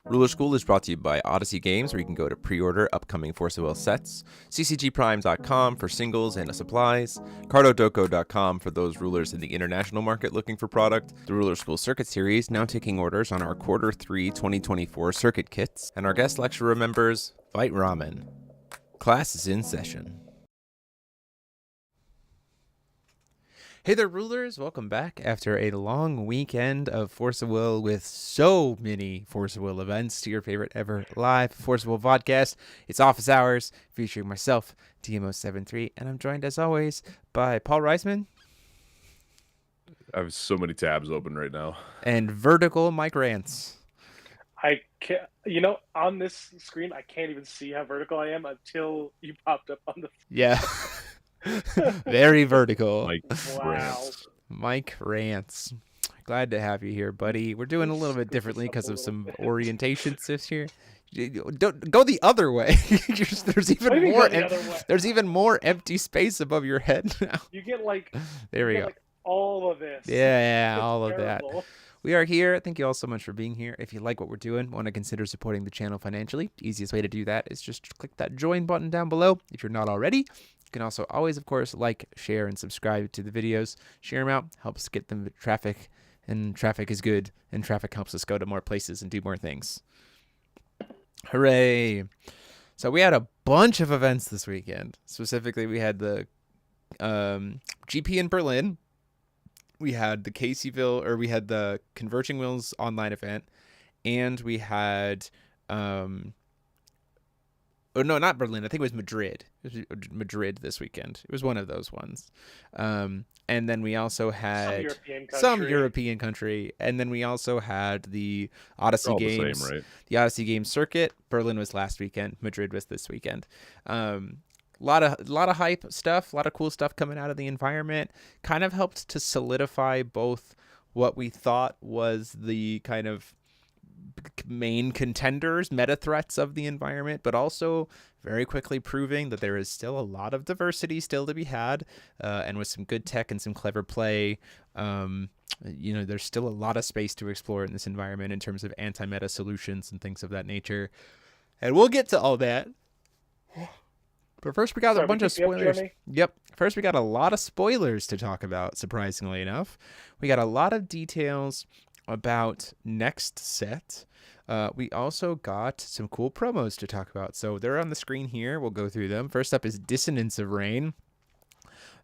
Ruler School is brought to you by Odyssey Games, where you can go to pre-order upcoming Force of Will sets, ccgprime.com for singles and supplies, cardodoco.com for those rulers in the international market looking for product, the Ruler School Circuit Series now taking orders on our Q3 2024 circuit kits, and our guest lecturer members, Fight Ramen. Class is in session. Hey there, rulers! Welcome back after a long weekend of Force of Will with so many Force of Will events to your favorite ever live Force of Will podcast. It's Office Hours featuring myself, DMO73, and I'm joined as always by Paul Reisman. I have so many tabs open right now. And Vertical Mike Rance. I can't, on this screen, I can't even see how vertical I am until you popped up on the. Yeah. Very vertical. Mike Rance. Glad to have you here, buddy. We're doing a little bit differently because of some orientations this year. Don't go the other way. There's even more empty space above your head now. You get there we go. All of this. Yeah, all of that. We are here. Thank you all so much for being here. If you like what we're doing, want to consider supporting the channel financially, the easiest way to do that is just click that join button down below. If you're not already, you can also always, of course, like, share, and subscribe to the videos. Share them out. Helps get them traffic, and traffic is good, and traffic helps us go to more places and do more things. Hooray! So we had a bunch of events this weekend. Specifically, we had the GP in Berlin. We had the Caseyville, or we had the Converging Wheels online event, and we had oh no, not Berlin. I think it was Madrid. It was Madrid this weekend. It was one of those ones. And then we also had some European country. And then we also had the Odyssey Games. The same, right? The Odyssey Games circuit. Berlin was last weekend. Madrid was this weekend. A lot of hype stuff. A lot of cool stuff coming out of the environment. Kind of helped to solidify both what we thought was the kind of main contenders, meta threats of the environment, but also very quickly proving that there is still a lot of diversity still to be had, and with some good tech and some clever play, there's still a lot of space to explore in this environment in terms of anti-meta solutions and things of that nature. And we'll get to all that. But first, we got a bunch of spoilers. Yep. First, we got a lot of spoilers to talk about, surprisingly enough. We got a lot of details about next set. We also got some cool promos to talk about. So they're on the screen here. We'll go through them. First up is Dissonance of Rain.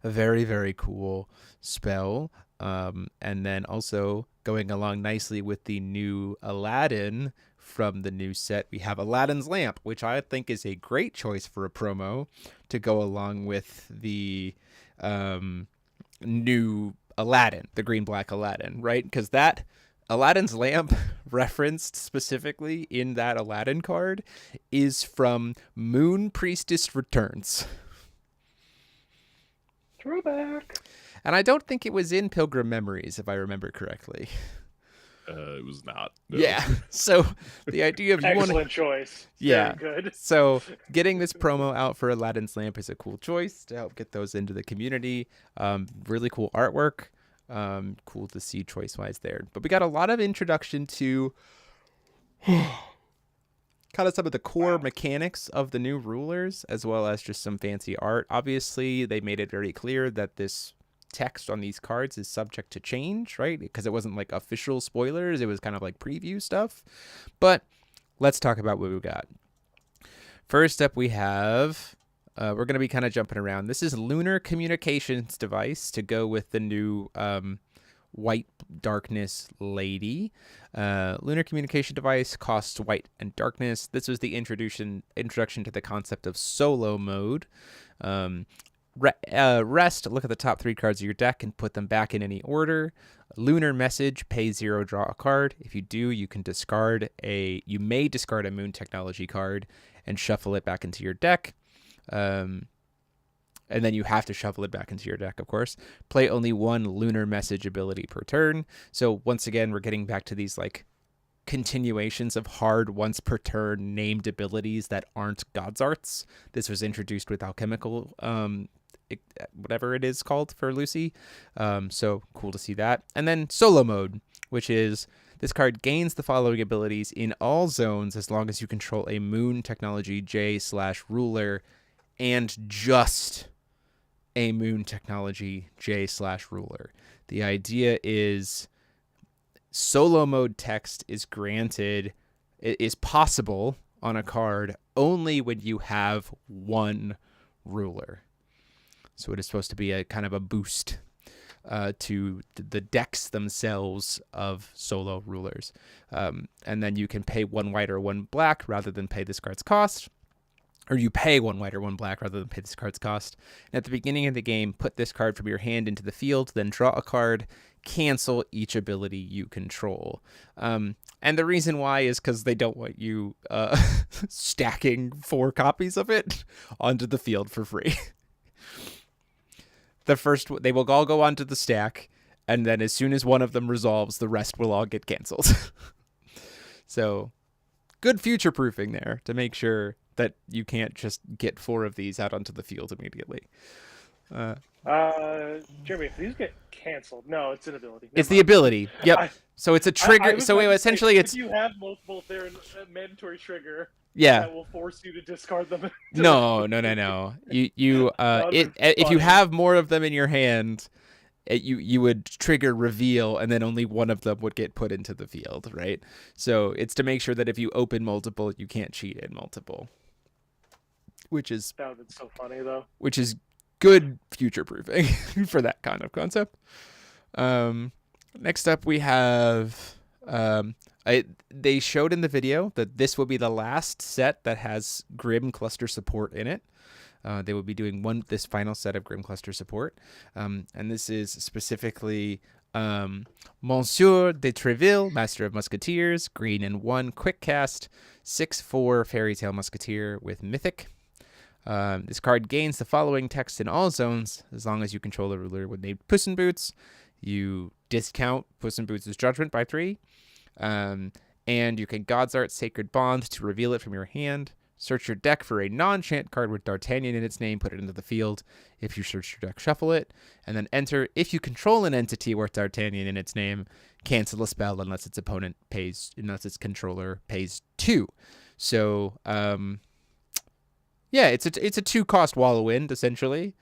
A very, very cool spell. And then also going along nicely with the new Aladdin from the new set, we have Aladdin's Lamp, which I think is a great choice for a promo to go along with the new Aladdin, the green-black Aladdin, right? Because that Aladdin's Lamp referenced specifically in that Aladdin card is from Moon Priestess Returns. Throwback. And I don't think it was in Pilgrim Memories, if I remember correctly. It was not. No. Yeah. So the idea of excellent choice. Yeah. Very good. So getting this promo out for Aladdin's Lamp is a cool choice to help get those into the community. Really cool artwork. Cool to see choice-wise there. But we got a lot of introduction to kind of some of the core mechanics of the new rulers, as well as just some fancy art. Obviously, they made it very clear that this text on these cards is subject to change, right? Because it wasn't like official spoilers. It was kind of like preview stuff. But let's talk about what we got. First up, we have... we're going to be kind of jumping around. This is Lunar Communications Device to go with the new White Darkness Lady. Lunar Communication Device costs white and darkness. This was the introduction to the concept of solo mode. Rest, look at the top 3 cards of your deck and put them back in any order. Lunar Message, pay 0, draw a card. If you do, you may discard a Moon Technology card and shuffle it back into your deck. And then you have to shuffle it back into your deck, of course. Play only 1 Lunar Message ability per turn. So once again, we're getting back to these like continuations of hard once per turn named abilities that aren't God's Arts. This was introduced with Alchemical, whatever it is called for Lucy. So cool to see that. And then solo mode, which is This card gains the following abilities in all zones as long as you control a Moon Technology J/ruler and just a Moon Technology J/ruler. The idea is solo mode text is granted, it is possible on a card only when you have one ruler. So it is supposed to be a kind of a boost to the decks themselves of solo rulers. And then you can pay 1 white or 1 black rather than pay this card's cost. Or you pay 1 white or 1 black rather than pay this card's cost. And at the beginning of the game, put this card from your hand into the field, then draw a card, cancel each ability you control. And the reason why is because they don't want you stacking 4 copies of it onto the field for free. They will all go onto the stack, and then as soon as one of them resolves, the rest will all get canceled. So, good future proofing there to make sure that you can't just get 4 of these out onto the field immediately. Jeremy, if these get canceled, no, it's an ability. It's the ability. Yep. So it's a trigger. So essentially, it's if you have multiple, they're a mandatory trigger. Yeah. That will force you to discard them. No. You if you have more of them in your hand, you would trigger reveal, and then only one of them would get put into the field, right? So it's to make sure that if you open multiple, you can't cheat in multiple. That would have been so funny though. Which is good future proofing for that kind of concept. Next up we have they showed in the video that this will be the last set that has Grim Cluster support in it. They will be doing this final set of Grim Cluster support. And this is specifically Monsieur de Treville, Master of Musketeers, green and 1, quick cast, 6/4 Fairy Tale Musketeer with Mythic. This card gains the following text in all zones as long as you control a ruler with named Puss in Boots. You discount Puss in Boots' judgment by 3. And you can God's Art Sacred Bond to reveal it from your hand. Search your deck for a non-chant card with D'Artagnan in its name, put it into the field. If you search your deck, shuffle it, and then enter. If you control an entity with D'Artagnan in its name, cancel a spell unless its controller pays 2. So, yeah, it's a 2-cost Wall of Wind, essentially,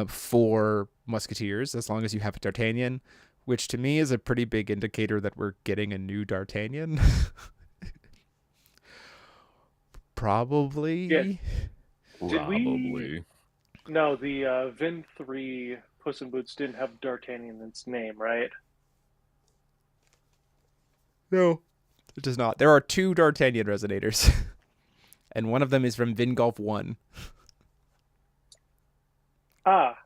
for Musketeers, as long as you have a D'Artagnan, which to me is a pretty big indicator that we're getting a new D'Artagnan. Probably. Yeah. Probably. No, the Vin 3 Puss in Boots didn't have D'Artagnan in its name, right? No, it does not. There are 2 D'Artagnan resonators, and one of them is from Vingolf 1. Ah.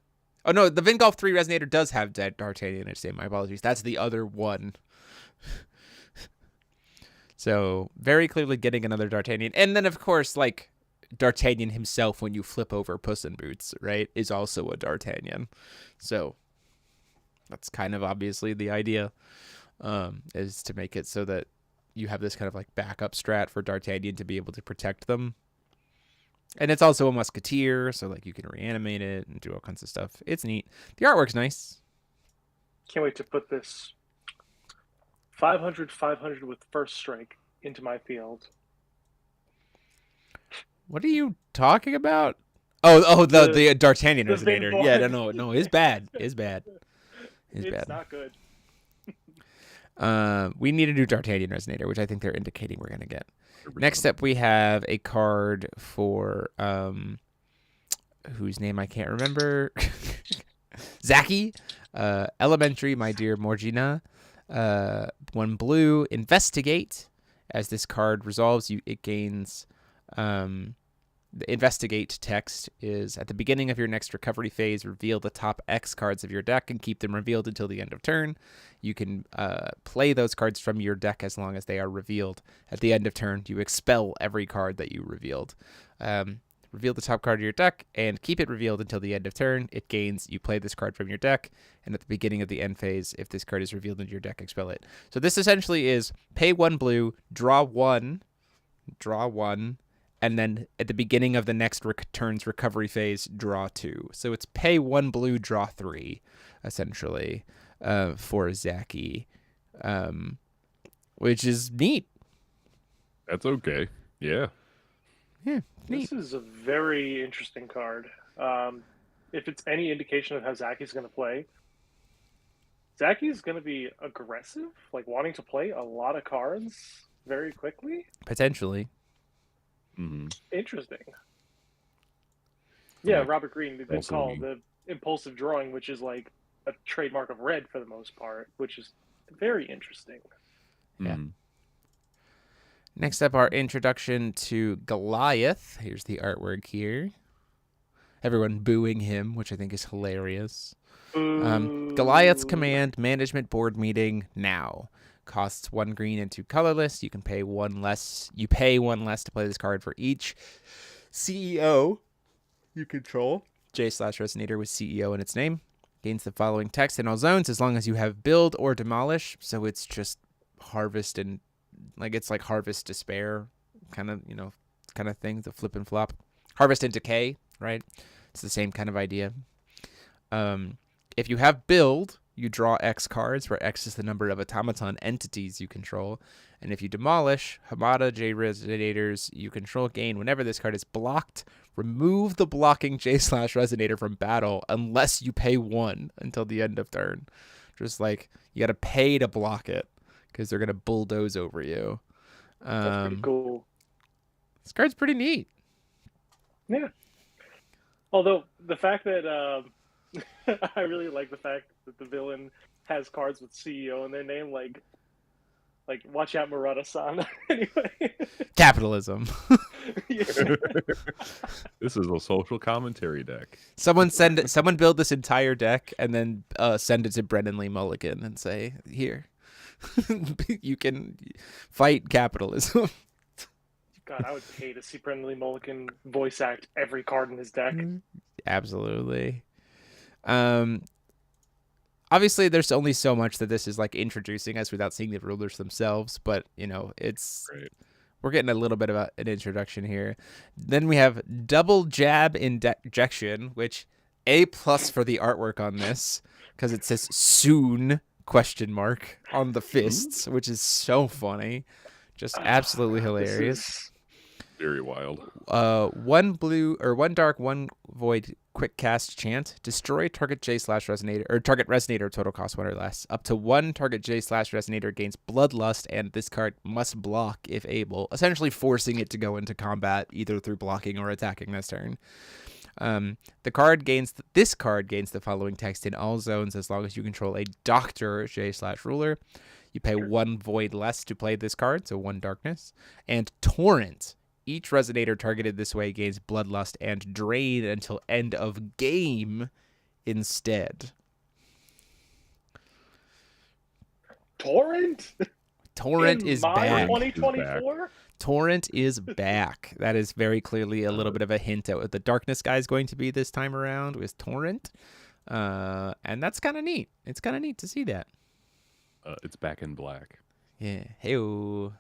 Oh, no, the Vingolf 3 resonator does have D'Artagnan in its name. My apologies. That's the other one. So, very clearly getting another D'Artagnan. And then, of course, like, D'Artagnan himself, when you flip over Puss in Boots, right, is also a D'Artagnan. So, that's kind of obviously the idea, is to make it so that you have this kind of, like, backup strat for D'Artagnan to be able to protect them. And it's also a Musketeer, so, like, you can reanimate it and do all kinds of stuff. It's neat. The artwork's nice. Can't wait to put this 500 with first strike into my field. What are you talking about? Oh, the D'Artagnan resonator. Yeah, no, it's bad. It's bad. It's not good. We need a new D'Artagnan resonator, which I think they're indicating we're gonna get. Next up, we have a card for whose name I can't remember. Zaki, Elementary, My Dear Morgina. 1 blue, Investigate. As this card resolves, it gains. The Investigate text is at the beginning of your next recovery phase, reveal the top X cards of your deck and keep them revealed until the end of turn. You can play those cards from your deck as long as they are revealed. At the end of turn, you expel every card that you revealed. Reveal the top card of your deck and keep it revealed until the end of turn. It gains, you play this card from your deck, and at the beginning of the end phase, if this card is revealed into your deck, expel it. So this essentially is pay 1 blue, draw 1, and then at the beginning of the next turn's recovery phase, draw 2. So it's pay 1 blue, draw 3, essentially, for Zaki. which is neat. That's okay. Yeah. Yeah, neat. This is a very interesting card. If it's any indication of how Zaki's going to play, Zaki's going to be aggressive, like wanting to play a lot of cards very quickly. Potentially. Mm-hmm. Interesting. Yeah, Like, Robert Greene did also call we- the impulsive drawing, which is like a trademark of Red for the most part, which is very interesting. Yeah. Mhm. Next up, our introduction to Goliath. Here's the artwork here. Everyone booing him, which I think is hilarious. Goliath's command management board meeting now. Costs 1 green and 2 colorless. You can pay 1 less. You pay 1 less to play this card for each CEO you control. J/Resonator with CEO in its name. Gains the following text in all zones as long as you have build or demolish. So it's just harvest and it's like harvest despair kind of thing, the flip and flop. Harvest and decay, right? It's the same kind of idea. If you have build, you draw X cards, where X is the number of automaton entities you control. And if you demolish, Hamada J Resonators you control gain whenever this card is blocked. Remove the blocking J/Resonator from battle unless you pay 1 until the end of turn. Just like you got to pay to block it because they're going to bulldoze over you. That's pretty cool. This card's pretty neat. Yeah. Although the fact that I really like the fact that the villain has cards with CEO in their name, like watch out, Murata-san. Anyway. Capitalism. This is a social commentary deck. Someone build this entire deck and then send it to Brendan Lee Mulligan and say, here, you can fight capitalism. God, I would pay to see Brendan Lee Mulligan voice act every card in his deck. Absolutely. Obviously, there's only so much that this is like introducing us without seeing the rulers themselves, but it's Right. we're getting a little bit of an introduction here. Then we have double jab injection, which A+ for the artwork on this because it says soon ? On the fists, which is so funny, just absolutely hilarious. Very wild. 1 blue or 1 dark, 1 void quick cast chant. Destroy target J/Resonator or target Resonator total cost 1 or less. Up to 1 target J/Resonator gains Bloodlust, and this card must block if able, essentially forcing it to go into combat either through blocking or attacking this turn. This card gains the following text in all zones as long as you control a Doctor J/Ruler. You pay 1 void less to play this card, so 1 darkness. And Torrent. Each Resonator targeted this way gains Bloodlust and Drain until end of game instead. Torrent? Torrent is back. 2024? Torrent is back. That is very clearly a little bit of a hint at what the Darkness guy is going to be this time around with Torrent. And that's kind of neat. It's kind of neat to see that. It's back in black. Yeah. Hey-o.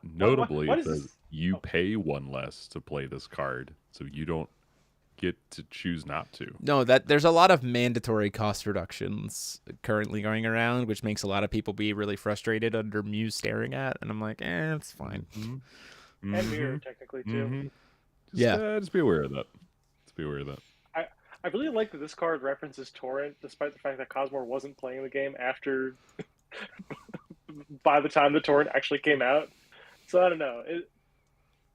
Notably, what it is says this? you pay 1 less to play this card, so you don't get to choose not to. No, there's a lot of mandatory cost reductions currently going around, which makes a lot of people be really frustrated under Muse staring at. And I'm like, it's fine. Mm-hmm. And Mirror, technically, too. Mm-hmm. Yeah. Just be aware of that. I really like that this card references Torrent, despite the fact that Cosmore wasn't playing the game after, by the time the Torrent actually came out. So I don't know.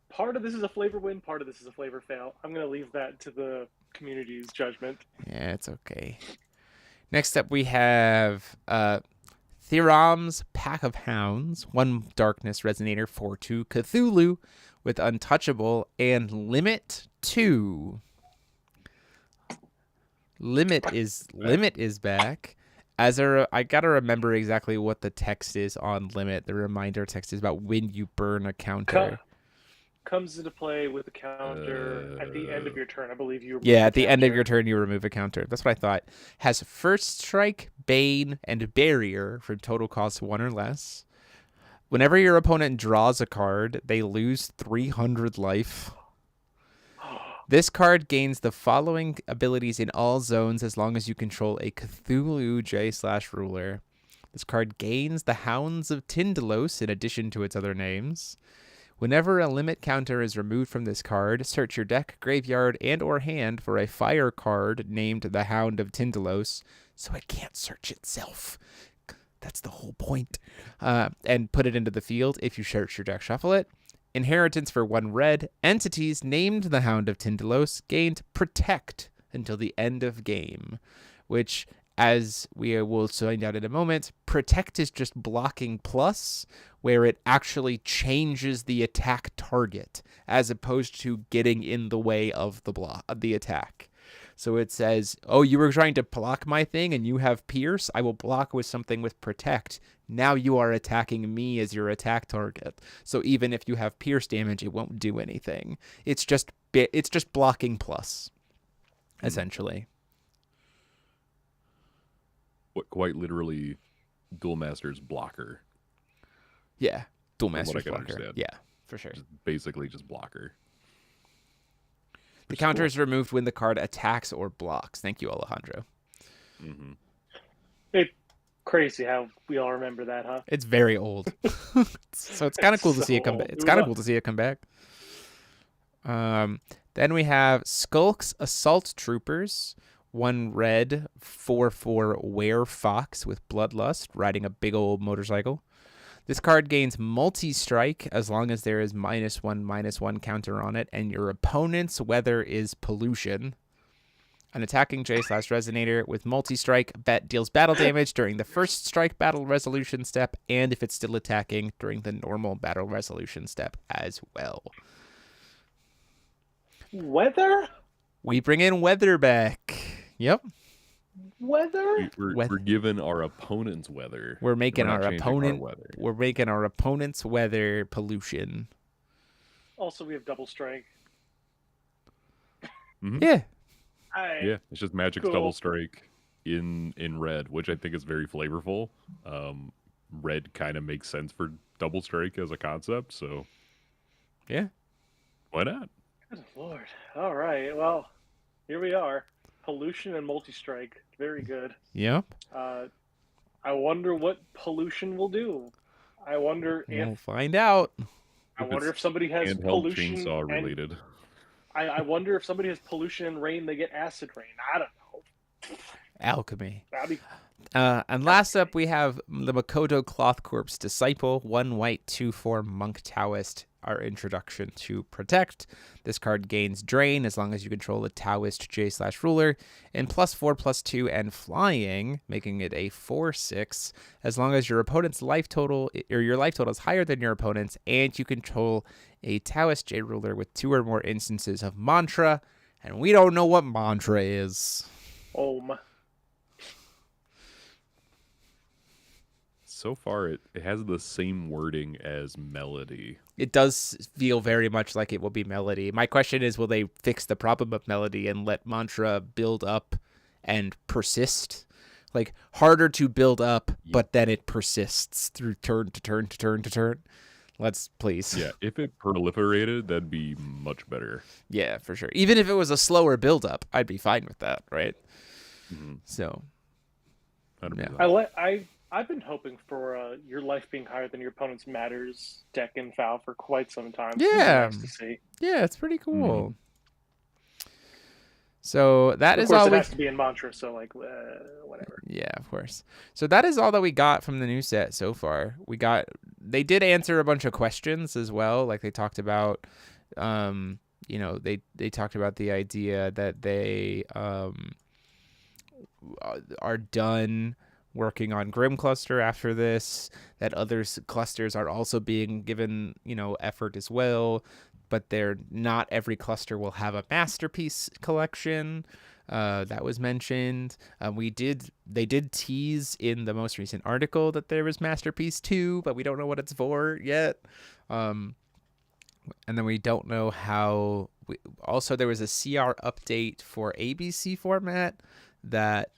Part of this is a flavor win, part of this is a flavor fail. I'm going to leave that to the community's judgment. Yeah, it's okay. Next up, we have Theram's Pack of Hounds, 1 Darkness Resonator, 4/2 Cthulhu with Untouchable and Limit 2. Limit is back. I gotta remember exactly what the text is on Limit. The reminder text is about when you burn a counter. Comes into play with the counter at the end of your turn. I believe you. Yeah, at the end of your turn, you remove a counter. That's what I thought. Has First Strike, Bane, and Barrier for total cost 1 or less. Whenever your opponent draws a card, they lose 300 life. This card gains the following abilities in all zones as long as you control a Cthulhu J/Ruler. This card gains the Hounds of Tindalos in addition to its other names. Whenever a limit counter is removed from this card, search your deck, graveyard, and or hand for a fire card named the Hound of Tindalos, so it can't search itself. That's the whole point. And put it into the field. If you search your deck, shuffle it. Inheritance for 1 red. Entities named the Hound of Tindalos gained Protect until the end of game, which, as we will find out in a moment, Protect is just blocking plus, where it actually changes the attack target as opposed to getting in the way of the attack. So it says, oh, you were trying to block my thing and you have Pierce? I will block with something with Protect. Now you are attacking me as your attack target. So even if you have Pierce damage, it won't do anything. It's just blocking plus, essentially. What, quite literally, Duel Master's blocker. Yeah, Duel From what I Master's can blocker. understand. Yeah, for sure. Basically just blocker. The counter is removed when the card attacks or blocks. Thank you, Alejandro. Mm-hmm. It's crazy how we all remember that, huh? It's very old, so it's kind of cool to see it come back. It's kind of cool to see it come back. Then we have Skulk's Assault Troopers. 1 red, 4/4 Were-Fox with Bloodlust, riding a big old motorcycle. This card gains multi-strike as long as there is -1/-1 counter on it, and your opponent's weather is pollution. An attacking J/Resonator with multi-strike deals battle damage during the first strike battle resolution step, and if it's still attacking, during the normal battle resolution step as well. Weather? We bring in weather back. Yep. Weather? We're giving our opponent's weather. We're making not our changing opponent. weather. We're making our opponent's weather pollution. Also, we have double strike. Mm-hmm. Yeah. Yeah, it's just Magic's Cool. double strike in red, which I think is very flavorful. Red kind of makes sense for double strike as a concept, so Yeah. why not? Good Lord. All right. Well, here we are. Pollution and multi-strike. Very good. Yep. I wonder what pollution will do. I wonder We'll if find out. if somebody has Handheld pollution chainsaw and related. I wonder if somebody has pollution and rain, they get acid rain. I don't know. Alchemy. That'd be And last up, we have the Makoto Cloth Corpse Disciple, 1 white, 2/4 Monk Taoist. Our introduction to Protect. This card gains Drain as long as you control a Taoist J/Ruler, and +4/+2 and flying, making it a 4/6 as long as your opponent's life total is higher than your opponent's, and you control a Taoist J Ruler with 2 or more instances of Mantra, and we don't know what Mantra is. Om. So far, it has the same wording as Melody. It does feel very much like it will be Melody. My question is, will they fix the problem of Melody and let Mantra build up and persist? Like, harder to build up, but then it persists through turn to turn to turn to turn. Let's please. Yeah, if it proliferated, that'd be much better. Yeah, for sure. Even if it was a slower build up, I'd be fine with that, right? Mm-hmm. So, 100%. I've been hoping for your life being higher than your opponent's matters deck in FOW for quite some time. Yeah. It's nice to see. yeah, it's pretty cool. So that Of is course, all it we. has to be in Mantra, so like whatever. Yeah, of course. So that is all that we got from the new set so far. They did answer a bunch of questions as well. Like they talked about, they talked about the idea that they are done working on Grim Cluster after this, that other clusters are also being given, effort as well, but not every cluster will have a masterpiece collection. That was mentioned. They did tease in the most recent article that there was Masterpiece 2, but we don't know what it's for yet. And then we don't know how. Also, there was a CR update for ABC format that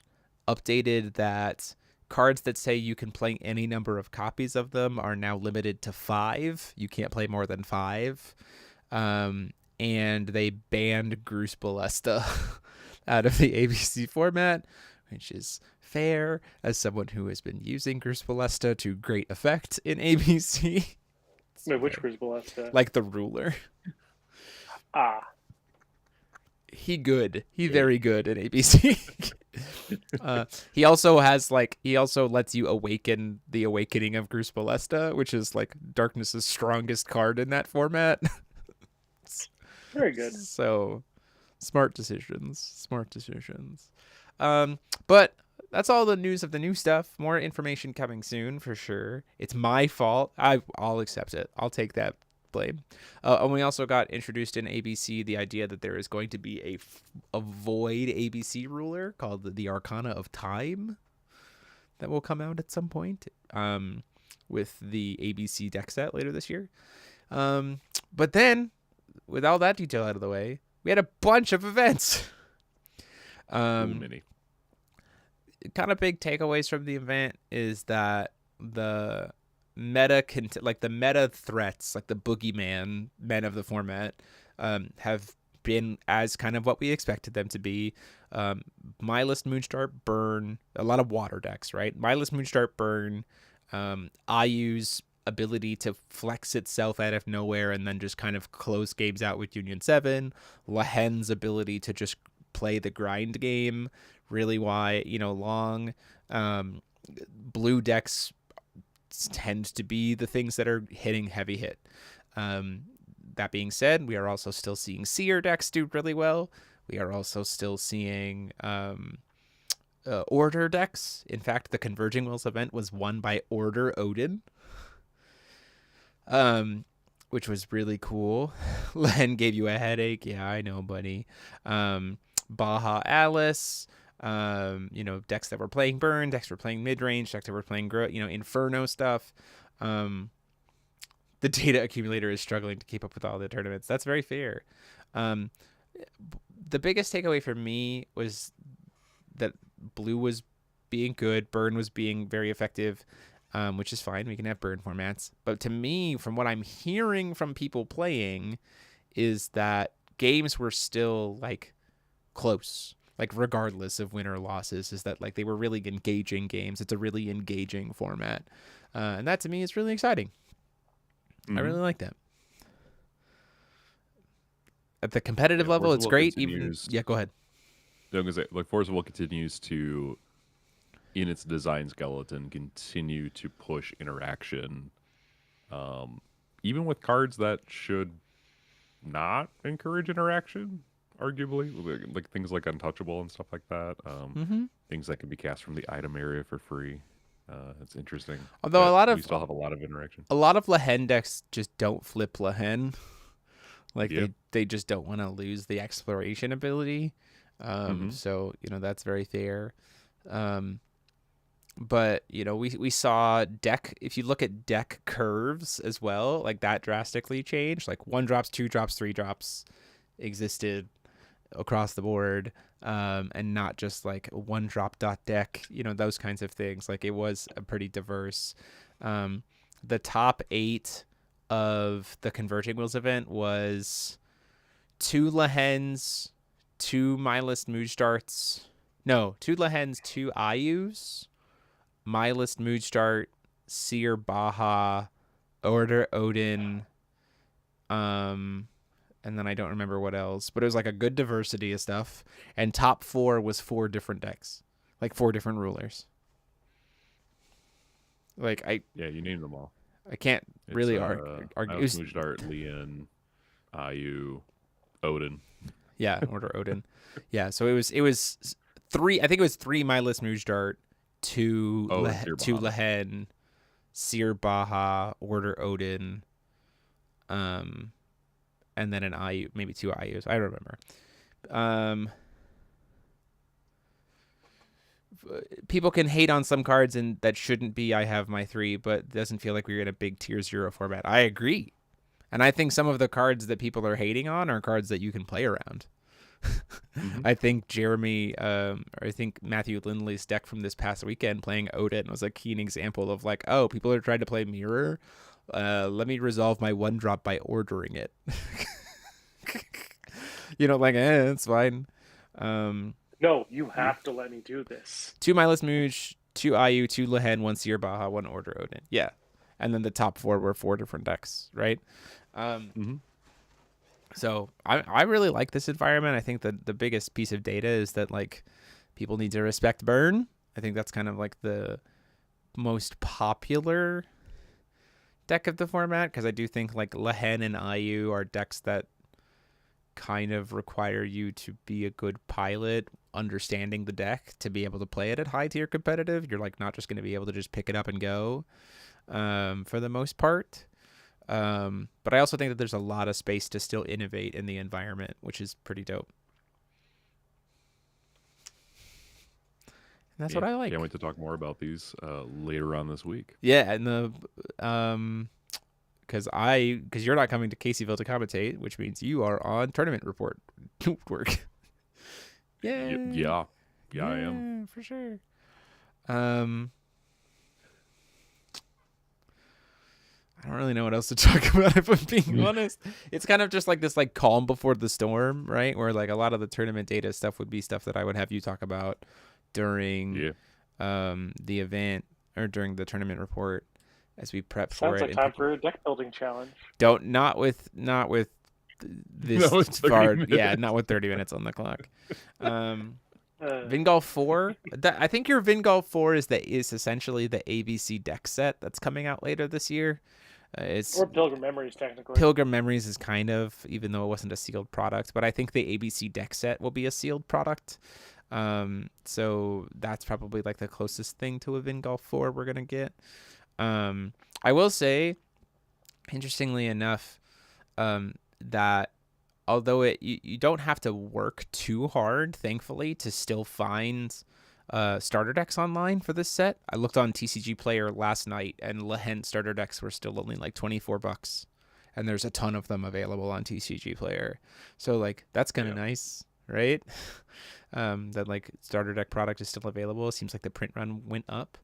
updated that cards that say you can play any number of copies of them are now limited to 5. You can't play more than 5. And they banned Gruce Ballesta out of the ABC format, which is fair as someone who has been using Gruus Ballesta to great effect in ABC. Wait, which Gruus Ballesta? Like the ruler. He very good in ABC. He also lets you awaken the Awakening of Gruus Ballesta, which is like Darkness's strongest card in that format. Very good. So smart decisions. But that's all the news of the new stuff. More information coming soon for sure. It's my fault. I'll accept it. I'll take that blame. And we also got introduced in ABC the idea that there is going to be a void ABC ruler called the Arcana of Time that will come out at some point with the ABC deck set later this year. But then, with all that detail out of the way, we had a bunch of events. Many. Kind of big takeaways from the event is that the meta threats, like the boogeyman men of the format, have been as kind of what we expected them to be. Mindless Moonstart, Burn, a lot of water decks, right? Mindless Moonstart, Burn, IU's ability to flex itself out of nowhere and then just kind of close games out with Union 7, Lahen's ability to just play the grind game really long. Blue decks tend to be the things that are hitting heavy hit. That being said, we are also still seeing Seer decks do really well. We are also still seeing Order decks. In fact, the Converging Wills event was won by Order Odin, which was really cool. Len gave you a headache. Yeah, I know, buddy. Baja Alice, decks that were playing Burn, decks that were playing mid-range, decks that were playing, Inferno stuff. The data accumulator is struggling to keep up with all the tournaments. That's very fair. The biggest takeaway for me was that Blue was being good, Burn was being very effective, which is fine. We can have Burn formats. But to me, from what I'm hearing from people playing, is that games were still, close. Regardless of win or losses, is that, they were really engaging games. It's a really engaging format. And that, to me, is really exciting. Mm-hmm. I really like that. At the competitive level, it's great. Go ahead. Forcible continues to, in its design skeleton, continue to push interaction, even with cards that should not encourage interaction, arguably, like things like Untouchable and stuff like that. Things that can be cast from the item area for free. It's interesting. Although we still have a lot of interaction. A lot of Lahen decks just don't flip Lahen. They just don't want to lose the exploration ability. So, that's very fair. But, we saw if you look at deck curves as well, that drastically changed. 1 drops, 2 drops, 3 drops existed across the board, and not just 1 drop dot deck, those kinds of things. It was a pretty diverse. The top 8 of the Converging Wills event was 2 Lahens, 2 Mindless Moodstarts. No, 2 Lahens, 2 IUs, Mindless Moodstart, Seer Baja, Order Odin, and then I don't remember what else, but it was a good diversity of stuff. And top 4 was 4 different decks, 4 different rulers. You named them all. I can't really argue. Moodstart, Leon, IU, Odin. Yeah, Order Odin. Yeah, so it was 3. I think it was 3 Mindless Moodstart, 2 Lahen, Seer Baja, Order Odin, and then an IU, maybe 2 IUs. I don't remember. People can hate on some cards, and that shouldn't be I have my 3, but it doesn't feel like we're in a big tier 0 format. I agree. And I think some of the cards that people are hating on are cards that you can play around. I think I think Matthew Lindley's deck from this past weekend playing Odin was a keen example of people are trying to play Mirror. Let me resolve my 1 drop by ordering it. It's fine. No, you have to let me do this. 2 Mindless Moosh, 2 IU, 2 Lehen, 1 Seer Baja, 1 Order Odin. Yeah. And then the top 4 were 4 different decks, right? So I really like this environment. I think that the biggest piece of data is that like people need to respect burn. I think that's kind of like the most popular deck of the format, because I do think like Lehen and IU are decks that kind of require you to be a good pilot, understanding the deck to be able to play it at high tier competitive. You're like not just going to be able to just pick it up and go for the most part. But I also think that there's a lot of space to still innovate in the environment, which is pretty dope. And that's what I like. Can't wait to talk more about these later on this week. Yeah, and the because you're not coming to Caseyville to commentate, which means you are on tournament report work. Yeah, I am for sure. I don't really know what else to talk about, if I'm being honest. It's kind of just like this like calm before the storm, right? Where like a lot of the tournament data stuff would be stuff that I would have you talk about during the event or during the tournament report as we prep for it. Sounds like time for a deck building challenge. Not with this far. Yeah, not with 30 minutes on the clock. Vingolf 4. I think your Vingolf 4 is essentially the ABC deck set that's coming out later this year. Or Pilgrim Memories, technically. Pilgrim Memories is kind of, even though it wasn't a sealed product, but I think the ABC deck set will be a sealed product. So that's probably like the closest thing to a Vingolf 4 we're gonna get. I will say, interestingly enough, that although you don't have to work too hard, thankfully, to still find starter decks online for this set. I looked on TCG Player last night, and Lehen starter decks were still only like $24, and there's a ton of them available on TCG Player. So like that's kind of nice, right? That like starter deck product is still available. It seems like the print run went up.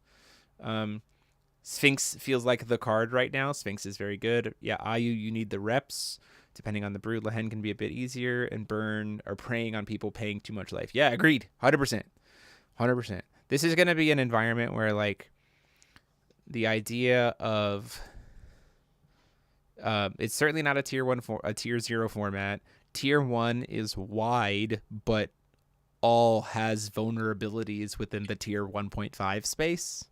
Sphinx feels like the card right now. Sphinx is very good. Yeah, IU, you need the reps. Depending on the brew, Lehen can be a bit easier, and Burn are preying on people paying too much life. Yeah, agreed. 100%. 100%. This is going to be an environment where, like, the idea of it's certainly not a tier 0 format. Tier 1 is wide, but all has vulnerabilities within the tier 1.5 space.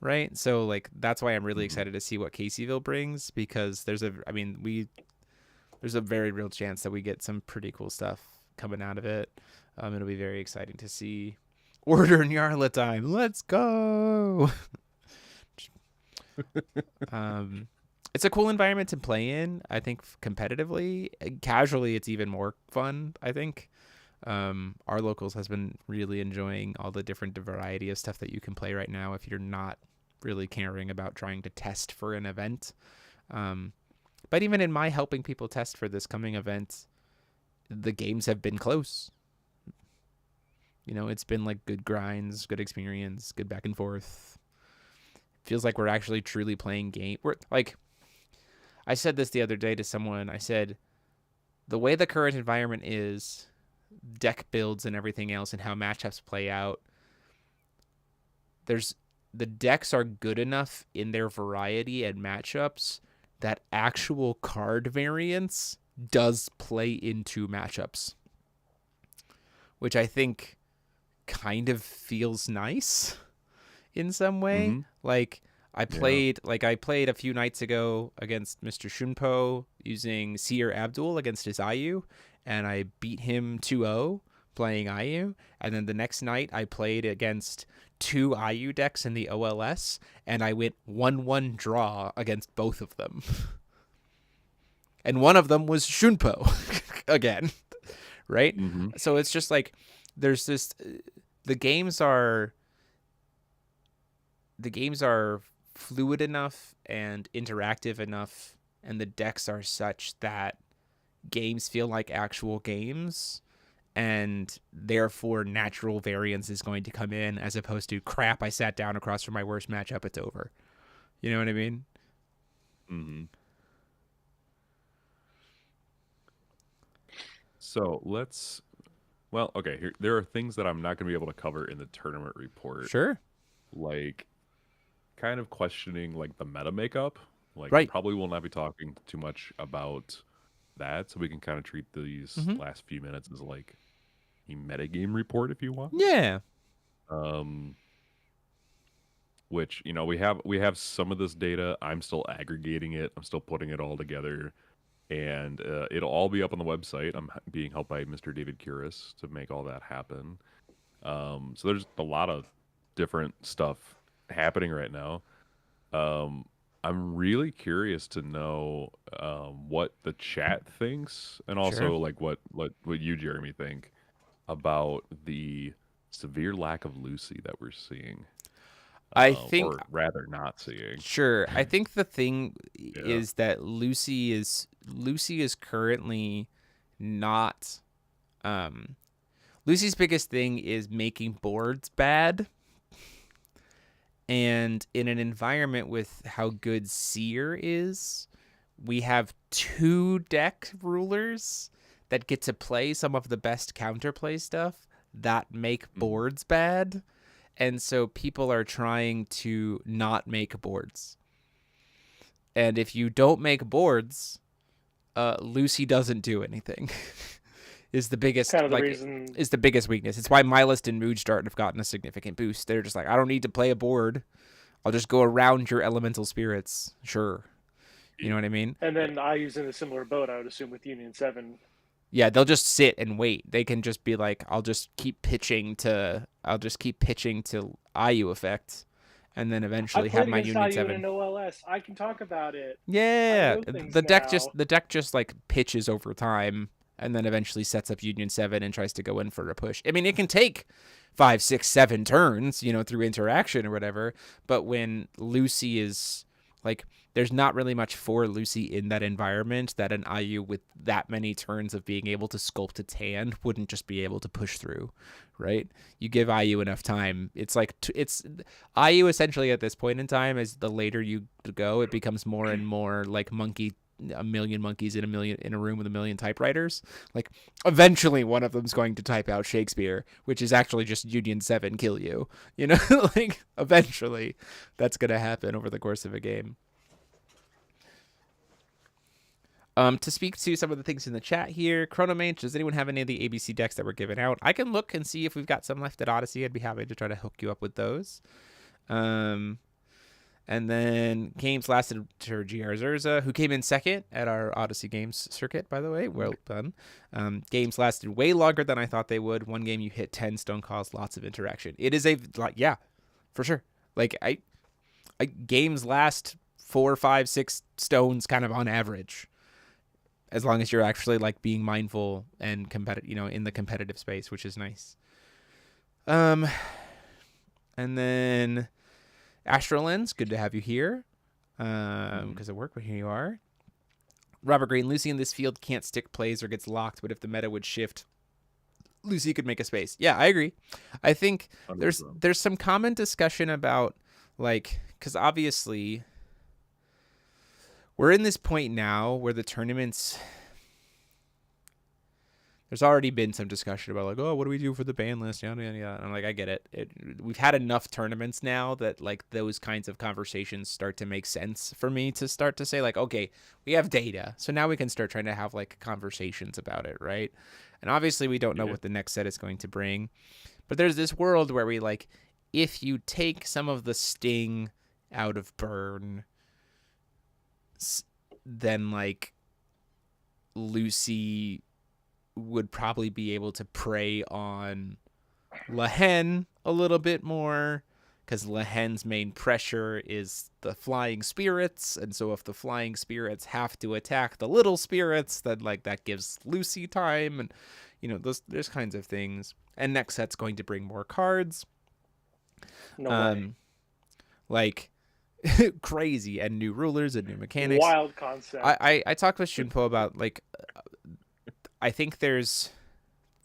Right? So, like, that's why I'm really excited to see what Caseyville brings, because there's a very real chance that we get some pretty cool stuff coming out of it. It'll be very exciting to see. Order and Yarla time. Let's go. It's a cool environment to play in. I think competitively, casually, it's even more fun. I think our locals has been really enjoying all the different variety of stuff that you can play right now if you're not really caring about trying to test for an event. But even in my helping people test for this coming event, the games have been close. You know, it's been like good grinds, good experience, good back and forth. Feels like we're actually truly playing game. We're like, I said this the other day to someone. I said, the way the current environment is, deck builds and everything else, and how matchups play out, the decks are good enough in their variety and matchups that actual card variance does play into matchups, which I think kind of feels nice in some way. Like I played a few nights ago against Mr. Shunpo using Seer Abdul against his IU, and I beat him 2-0 playing IU. And then the next night I played against 2 IU decks in the OLS, and I went 1-1 draw against both of them. And one of them was Shunpo again, right? So it's just like there's this. The games are fluid enough and interactive enough, and the decks are such that games feel like actual games, and therefore natural variance is going to come in, as opposed to crap, I sat down across from my worst matchup, it's over. You know what I mean? So let's Well, okay. There are things that I'm not going to be able to cover in the tournament report, Sure. like kind of questioning like the meta makeup. Like, I Right. probably will not be talking too much about that, so we can kind of treat these Mm-hmm. last few minutes as like a metagame report, if you want. Yeah. Um, which we have some of this data. I'm still aggregating it. I'm still putting it all together, and it'll all be up on the website. I'm being helped by Mr. David Curis to make all that happen. So there's a lot of different stuff happening right now. Um, I'm really curious to know what the chat thinks, and Sure. also like what you, Jeremy, think about the severe lack of Lucy that we're seeing, I think or rather not seeing. sure. I think the thing Yeah. is that Lucy is currently not Lucy's biggest thing is making boards bad. And in an environment with how good Seer is, we have 2 deck rulers that get to play some of the best counterplay stuff that make boards bad. And so people are trying to not make boards. And if you don't make boards, Lucy doesn't do anything. is the biggest Kind of the like reason. is the biggest weakness. It's why Mylist and Moodstart have gotten a significant boost. They're just like, I don't need to play a board. I'll just go around your elemental spirits. Sure. You know what I mean? And then I use in a similar boat, I would assume, with Union 7. Yeah, they'll just sit and wait. They can just be like, I'll just keep pitching to IU effect, and then I eventually played have my against Union IU in 7. an OLS. I can talk about it. I Yeah, know things the now. deck just like pitches over time, and then eventually sets up Union 7 and tries to go in for a push. I mean, it can take 5, 6, 7 turns, through interaction or whatever. But when Lucy is like, there's not really much for Lucy in that environment that an IU with that many turns of being able to sculpt its hand wouldn't just be able to push through, right? You give IU enough time. It's like, it's IU essentially at this point in time, as the later you go, it becomes more and more like a million monkeys in a room with a million typewriters. Like, eventually one of them's going to type out Shakespeare, which is actually just Union 7 kill you. Like, eventually that's going to happen over the course of a game. To speak to some of the things in the chat here, Chronomage, does anyone have any of the ABC decks that were given out? I can look and see if we've got some left at Odyssey. I'd be happy to try to hook you up with those. And then games lasted to GR Zurza, who came in second at our Odyssey Games circuit, by the way. Well done. Games lasted way longer than I thought they would. One game you hit 10 stone, caused lots of interaction. It is yeah, for sure. Like, I games last 4, 5, 6 stones kind of on average, as long as you're actually like being mindful and competitive, in the competitive space, which is nice. And then Astrolens, good to have you here. Because of work, but here you are. Robert Green, Lucy in this field can't stick plays or gets locked, but if the meta would shift, Lucy could make a space. Yeah, I agree. I think there's some common discussion about, like, because obviously we're in this point now where the tournaments, there's already been some discussion about, like, oh, what do we do for the ban list? Yada, yada, yada. And I'm like, I get it. We've had enough tournaments now that, like, those kinds of conversations start to make sense for me to start to say, like, okay, we have data. So now we can start trying to have, like, conversations about it, right? And obviously we don't know what the next set is going to bring. But there's this world where we, like, if you take some of the sting out of Burn, then, like, Lucy would probably be able to prey on Lehen a little bit more, because Lehen's main pressure is the flying spirits, and so if the flying spirits have to attack the little spirits, then, like, that gives Lucy time, and those kinds of things. And next set's going to bring more cards. No way. Like, crazy, and new rulers and new mechanics. Wild concept. I talked with Shunpo about, like, I think there's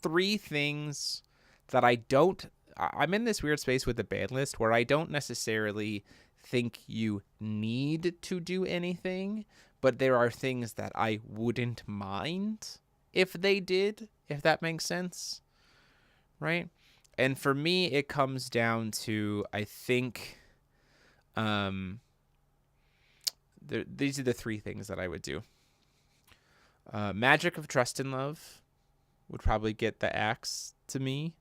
3 things that I'm in this weird space with the ban list where I don't necessarily think you need to do anything, but there are things that I wouldn't mind if they did, if that makes sense. right? And for me, it comes down to, I think, these are the three things that I would do. Magic of Trust and Love would probably get the axe to me.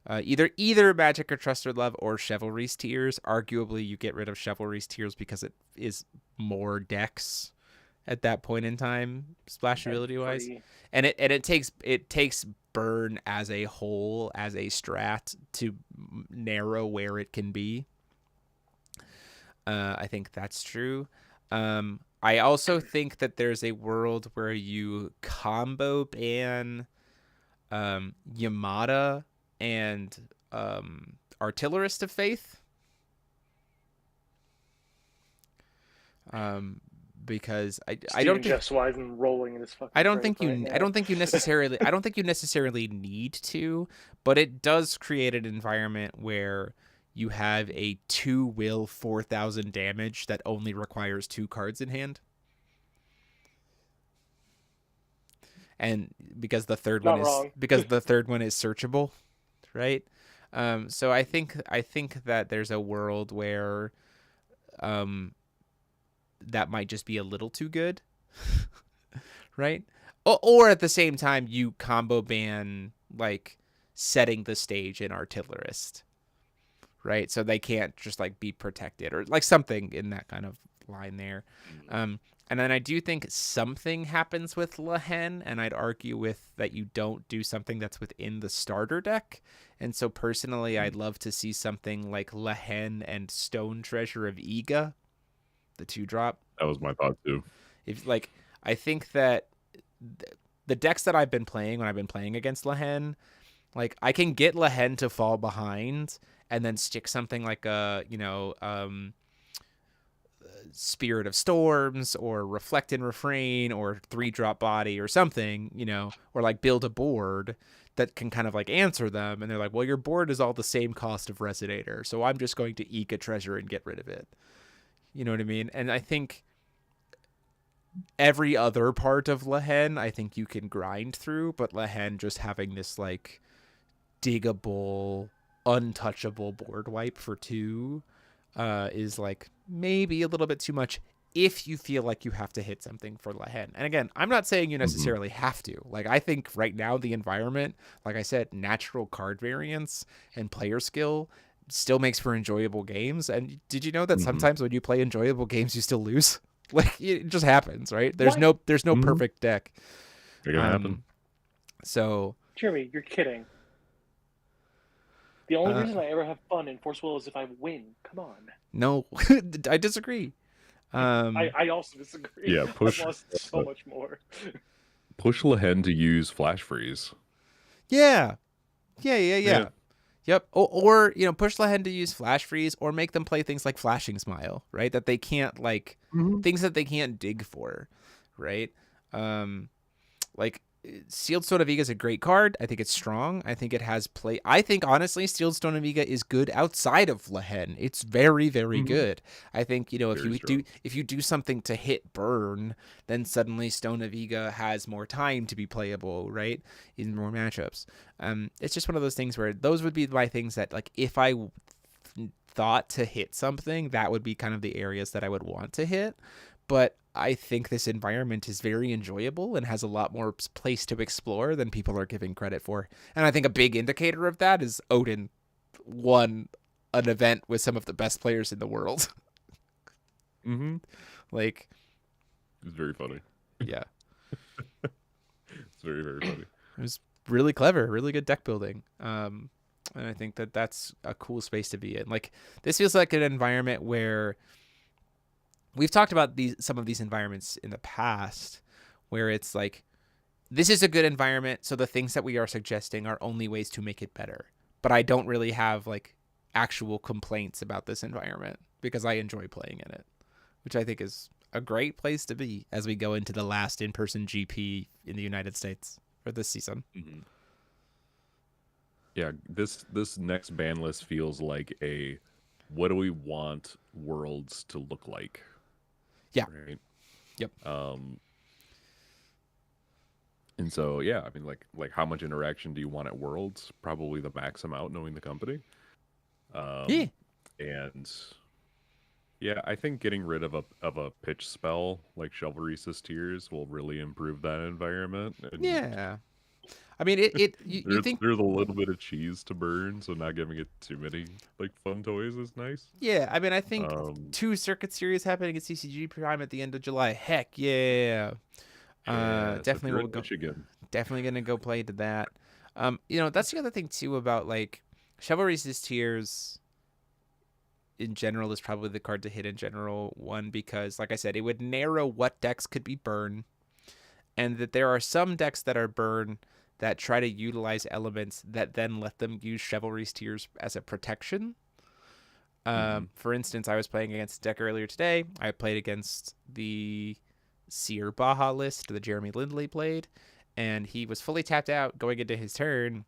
Either Magic or Trust or Love or Chivalry's Tears. Arguably, you get rid of Chivalry's Tears because it is more decks at that point in time, splashability wise, and it takes burn as a whole, as a strat, to narrow where it can be. I think that's true. I also think that there's a world where you combo ban Yamada and Artillerist of Faith. Because I don't think Jeff Swisen rolling in his fucking I don't think you necessarily need to, but it does create an environment where you have a 2-will 4,000 damage that only requires 2 cards in hand. And because the third one is searchable, right? So I think that there's a world where that might just be a little too good, right? Or at the same time, you combo ban like setting the stage in Artillerist, right? So they can't just like be protected or like something in that kind of line there. And then I do think something happens with Lehen, and I'd argue with that you don't do something that's within the starter deck. And so personally, I'd love to see something like Lehen and Stone Treasure of Iga, the 2-drop. That was my thought too. I think that the decks that I've been playing when I've been playing against Lehen, like I can get Lehen to fall behind and then stick something like a, Spirit of Storms or Reflect and Refrain or 3-drop Body or something, or like build a board that can kind of like answer them. And they're like, well, your board is all the same cost of Resonator, so I'm just going to eke a treasure and get rid of it. You know what I mean? And I think every other part of Lehen, I think you can grind through, but Lehen just having this like diggable, untouchable board wipe for 2 is like maybe a little bit too much if you feel like you have to hit something for Lehen. And again, I'm not saying you necessarily have to. Like, I think right now the environment, like I said, natural card variance and player skill still makes for enjoyable games. And did you know that sometimes when you play enjoyable games, you still lose? Like, it just happens, right? There's no perfect deck. It can happen. So, Jeremy, you're kidding. The only reason I ever have fun in Force Will is if I win. Come on. No, I disagree. I also disagree. Yeah, I've lost so much more. Push Lehen to use Flash Freeze. Yeah. Yep. Or push Lehen to use Flash Freeze, or make them play things like Flashing Smile, right? That they can't things that they can't dig for, right? Like Sealed Stone of Iga is a great card. I think it's strong. I think it has play. I think honestly, Sealed Stone of Iga is good outside of Lehen. It's very, very good. I think if you do something to hit burn, then suddenly Stone of Iga has more time to be playable, right? In more matchups. It's just one of those things where those would be my things that, like, if I thought to hit something, that would be kind of the areas that I would want to hit. But I think this environment is very enjoyable and has a lot more place to explore than people are giving credit for. And I think a big indicator of that is Odin won an event with some of the best players in the world. Like, it's very funny. Yeah. It's very, very funny. It was really clever, really good deck building. And I think that that's a cool space to be in. Like, this feels like an environment where we've talked about some of these environments in the past, where it's like, this is a good environment, so the things that we are suggesting are only ways to make it better. But I don't really have like actual complaints about this environment because I enjoy playing in it, which I think is a great place to be as we go into the last in-person GP in the United States for this season. Yeah, this next ban list feels like a what do we want Worlds to look like? Yeah. Right. Yep. And so, yeah, I mean, like how much interaction do you want at Worlds? Probably the max amount, knowing the company. Yeah. And yeah, I think getting rid of a pitch spell like Chivalry Tears will really improve that environment. And Yeah. I mean, you think, there's a little bit of cheese to burn, so not giving it too many like fun toys is nice. yeah, I mean, I think Um, 2 Circuit Series happening at CCG Prime at the end of July. Heck yeah. yeah, so if Definitely you're will in go. Michigan, Definitely gonna go play to that. That's the other thing too about like Chivalry's Tears in general is probably the card to hit in general. One, because like I said, it would narrow what decks could be burn, and that there are some decks that are burn that try to utilize elements that then let them use Chivalry's Tears as a protection. For instance, I was playing against a deck earlier today. I played against the Seer Baja list that Jeremy Lindley played, and he was fully tapped out going into his turn.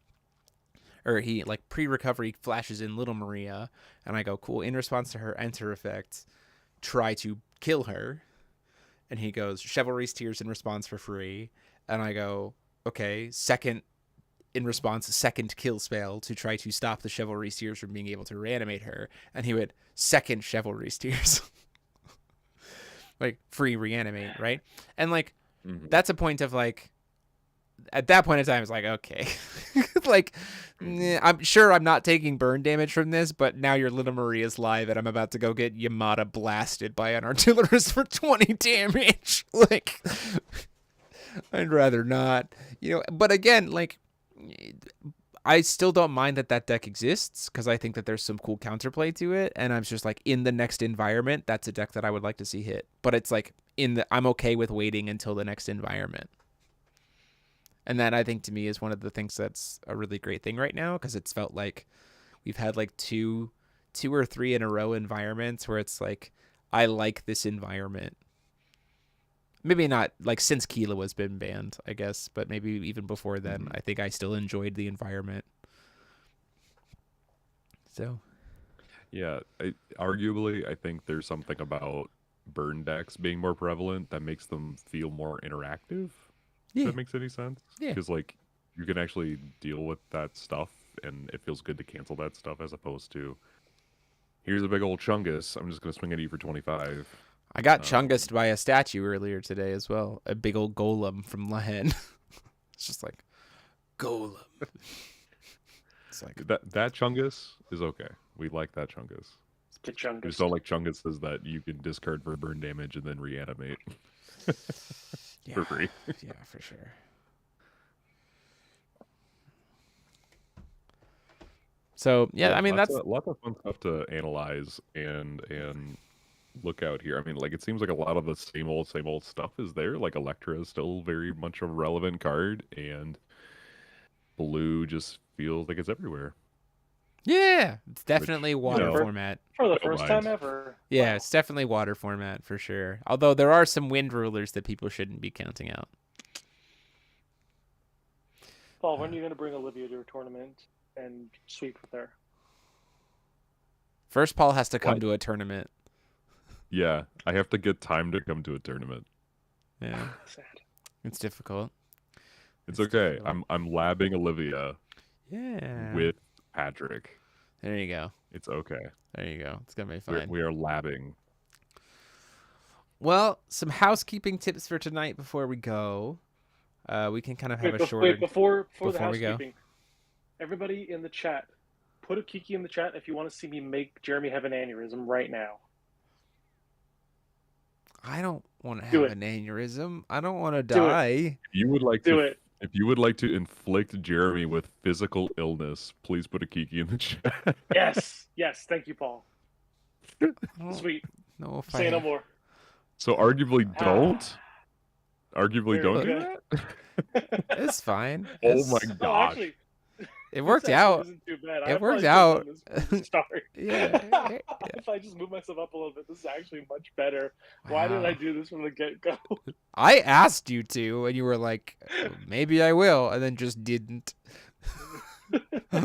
Or he, like, pre-recovery flashes in Little Maria, and I go, cool, in response to her enter effect, try to kill her. And he goes, Chivalry's Tears in response for free. And I go, okay, second kill spell to try to stop the Chivalry's Tears from being able to reanimate her. And he went, second Chivalry's Tears. Like, free reanimate, right? And, like, that's a point of, like, at that point in time, it's like, okay. Like, I'm sure I'm not taking burn damage from this, but now your Little Maria's live, and I'm about to go get Yamada blasted by an Artillerist for 20 damage. Like, I'd rather not. But again, like, I still don't mind that deck exists, because I think that there's some cool counterplay to it, and I'm just like, in the next environment, that's a deck that I would like to see hit. But it's like, I'm okay with waiting until the next environment. And that, I think, to me, is one of the things that's a really great thing right now, because it's felt like we've had like two or three in a row environments where it's like, I like this environment. Maybe not like since Kila was been banned, I guess, but maybe even before then, I think I still enjoyed the environment. So, yeah, arguably, I think there's something about burn decks being more prevalent that makes them feel more interactive. yeah, If that makes any sense? Yeah. Because like you can actually deal with that stuff, and it feels good to cancel that stuff as opposed to here's a big old Chungus. I'm just gonna swing at you for 25. I got Chungused by a statue earlier today as well. A big old golem from Lehen. It's just like, golem. It's like that Chungus is okay. We like that Chungus. Get Chungus. We just don't like Chunguses that you can discard for burn damage and then reanimate. Yeah, for free. Yeah, for sure. So yeah, I mean that's lots of fun stuff to analyze and look out here. I mean, like it seems like a lot of the same old stuff is there. Like Electra is still very much a relevant card, and blue just feels like it's everywhere. Yeah, it's definitely water format. For the first time ever. Yeah, wow. It's definitely water format for sure. Although there are some wind rulers that people shouldn't be counting out. Paul, when are you going to bring Olivia to a tournament and sweep with her? First, Paul has to come to a tournament. Yeah, I have to get time to come to a tournament. Yeah, Sad. It's difficult. It's okay. Difficult. I'm labbing Olivia. Yeah. With Patrick. There you go. It's okay. There you go. It's gonna be fine. We are labbing. Well, some housekeeping tips for tonight before we go. We can kind of have a short. Before the housekeeping. Everybody in the chat, put a Kiki in the chat if you want to see me make Jeremy have an aneurysm right now. I don't want to have an aneurysm. I don't want to die. You would like do it. If you would like to inflict Jeremy with physical illness, please put a Kiki in the chat. Yes. Thank you, Paul. Sweet. No, say no more. So arguably don't. Arguably don't do that. It's fine. Oh my gosh. Actually, it worked out. Isn't too bad. It worked out. Yeah. If I just move myself up a little bit, this is actually much better. Wow. Why did I do this from the get-go? I asked you to, and you were like, maybe I will, and then just didn't. All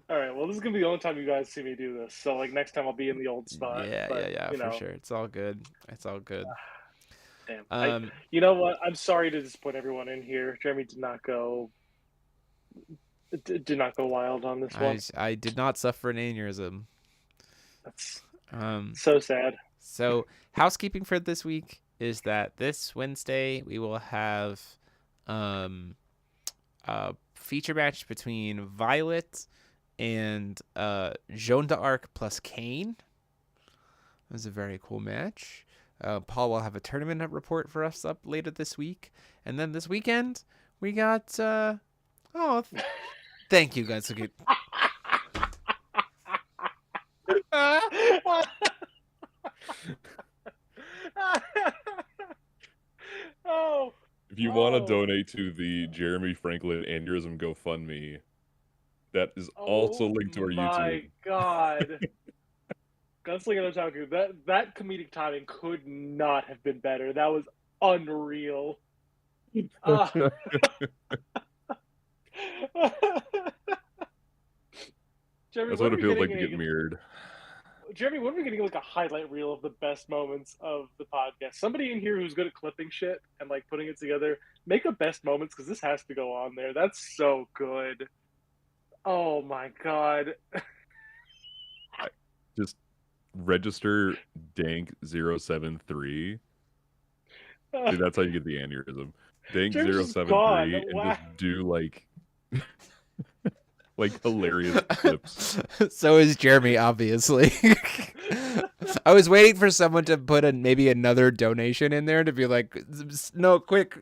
right, well, this is going to be the only time you guys see me do this. So, like, next time I'll be in the old spot. Yeah, for sure. It's all good. Damn. You know what? I'm sorry to disappoint everyone in here. Jeremy did not go wild on this one. I did not suffer an aneurysm. That's Um, so sad. So housekeeping for this week is that this Wednesday we will have a feature match between Violet and Joan d'Arc plus Kane. It was a very cool match. Paul will have a tournament report for us up later this week. And then this weekend, we got... thank you, guys. Okay. If you want to donate to the Jeremy Franklin Aneurysm GoFundMe, that is also linked to our YouTube. Oh my god. Gunslinger Otaku, that comedic timing could not have been better. That was unreal. Jeremy, that's what it feels like to get mirrored. Jeremy, when are we getting like a highlight reel of the best moments of the podcast? Somebody in here who's good at clipping shit and like putting it together, make a best moments because this has to go on there. That's so good. Oh my god. Just register dank073. Dude, that's how you get the aneurysm. Dank073 and just do like like hilarious clips. So is Jeremy, obviously. I was waiting for someone to put maybe another donation in there to be like, no, quick,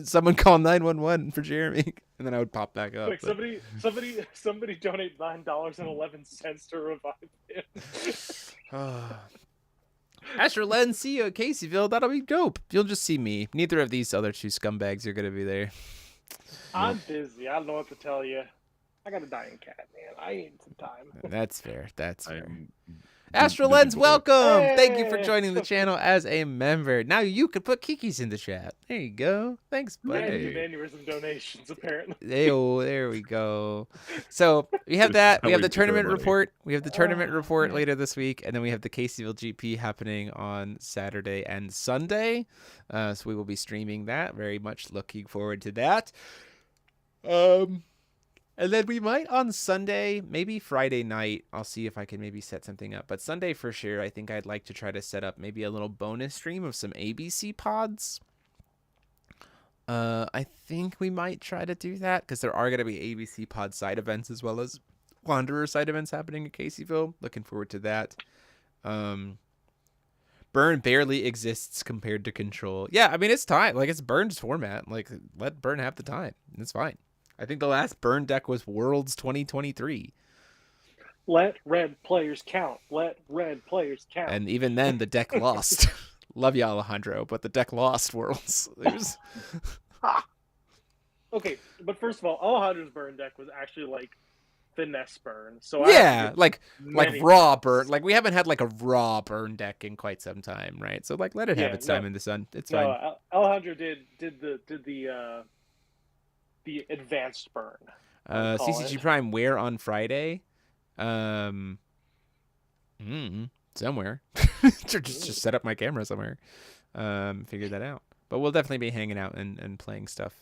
someone call 911 for Jeremy, and then I would pop back up. Quick, somebody donate $9.11 to revive him. As for Len, see you at Caseyville. That'll be dope. You'll just see me. Neither of these other two scumbags are gonna be there. I'm busy. I don't know what to tell you. I got a dying cat, man. I need some time. That's fair. That's fair. Astrolens, welcome! Hey! Thank you for joining the channel as a member. Now you can put Kiki's in the chat. There you go. Thanks, buddy. And aneurysm donations, apparently. There we go. So we have that. We have the tournament report. We have the tournament report later this week, and then we have the Caseyville GP happening on Saturday and Sunday. So we will be streaming that. Very much looking forward to that. And then we might on Sunday, maybe Friday night, I'll see if I can maybe set something up. But Sunday for sure, I think I'd like to try to set up maybe a little bonus stream of some ABC pods. I think we might try to do that because there are going to be ABC pod side events as well as Wanderer side events happening in Caseyville. Looking forward to that. Burn barely exists compared to Control. Yeah, I mean, it's time. Like, it's Burn's format. Like, let Burn have the time. It's fine. I think the last Burn deck was Worlds 2023. Let red players count. Let red players count. And even then, the deck lost. Love you, Alejandro, but the deck lost Worlds. Okay, but first of all, Alejandro's Burn deck was actually like finesse Burn. So yeah, like raw Burn. Like we haven't had like a raw Burn deck in quite some time, right? So like let it have its time in the sun. It's fine. Alejandro did the advanced Burn. CCG Prime where on Friday? Somewhere. just set up my camera somewhere. Figure that out. But we'll definitely be hanging out and playing stuff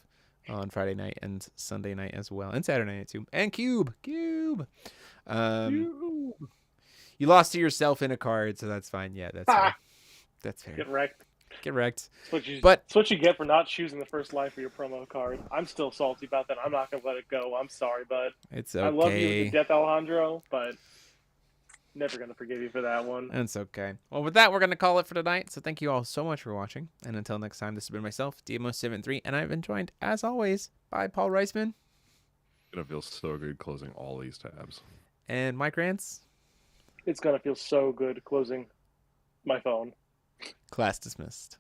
on Friday night and Sunday night as well. And Saturday night too. And Cube. You lost to yourself in a card, so that's fine. Yeah, that's fair. That's fair. Get wrecked. That's what you get for not choosing the first line for your promo card. I'm still salty about that. I'm not going to let it go. I'm sorry, bud. It's okay. I love you to death, Alejandro, but never going to forgive you for that one. It's okay. Well, with that, we're going to call it for tonight. So thank you all so much for watching. And until next time, this has been myself, DMO73, and I've been joined, as always, by Paul Reisman. It's going to feel so good closing all these tabs. And Mike Rance. It's going to feel so good closing my phone. Class dismissed.